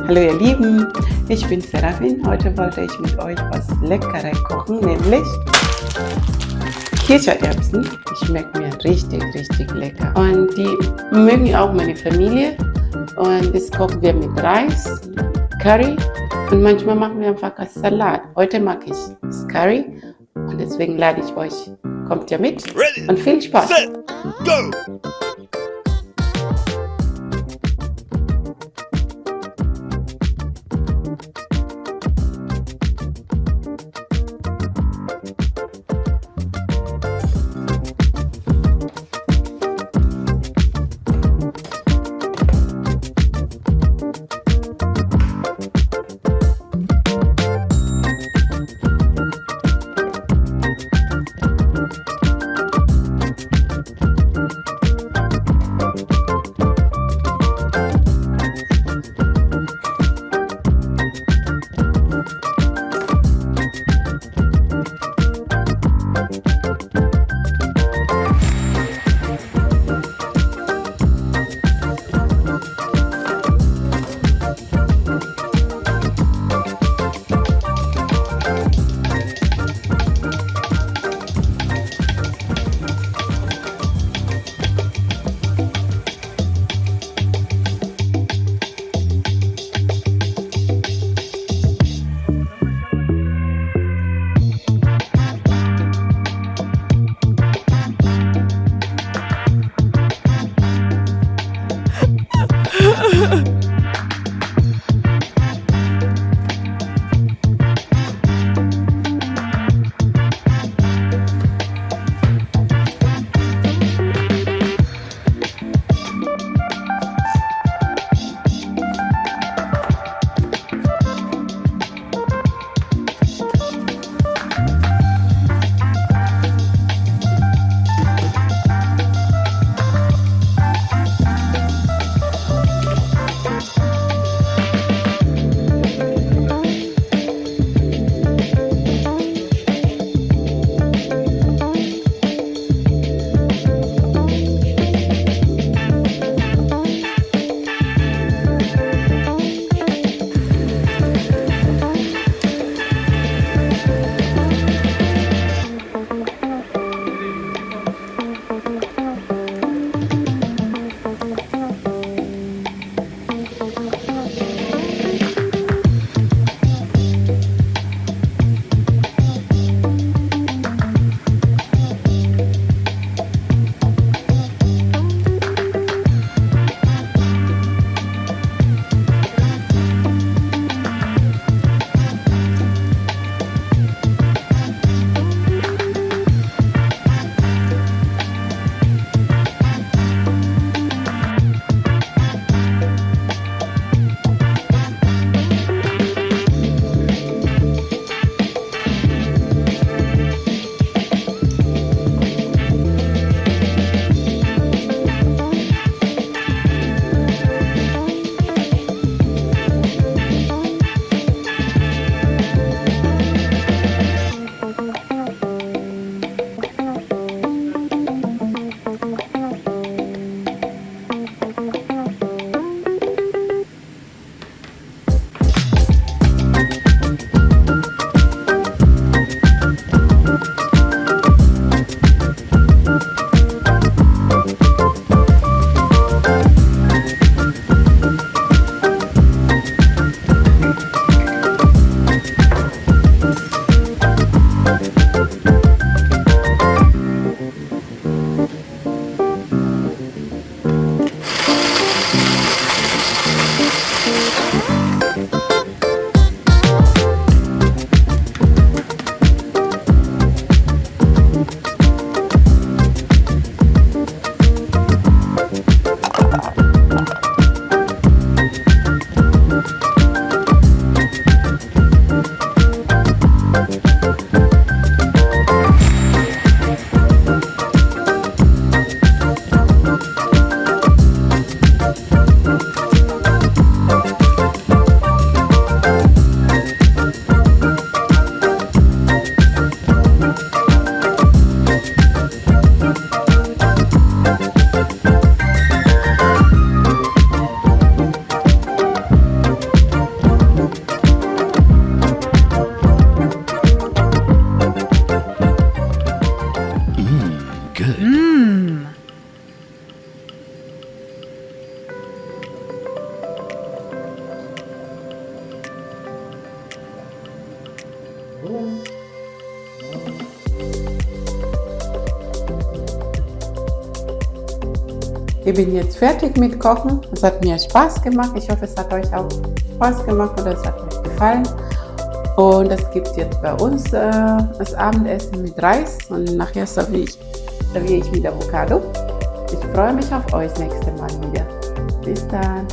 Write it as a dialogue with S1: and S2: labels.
S1: Hallo ihr Lieben, ich bin Serafin. Heute wollte ich mit euch was Leckeres kochen, nämlich Kichererbsen. Die schmecken mir richtig lecker. Und die mögen auch meine Familie. Und das kochen wir mit Reis, Curry und manchmal machen wir einfach als Salat. Heute mag ich das Curry und deswegen lade ich euch. Kommt ja mit und viel Spaß!
S2: Set, go!
S1: Ich bin jetzt fertig mit Kochen. Es hat mir Spaß gemacht. Ich hoffe, es hat euch auch Spaß gemacht oder es hat euch gefallen. Und es gibt jetzt bei uns das Abendessen mit Reis und nachher serviere ich mit Avocado. Ich freue mich auf euch nächstes Mal wieder. Bis dann.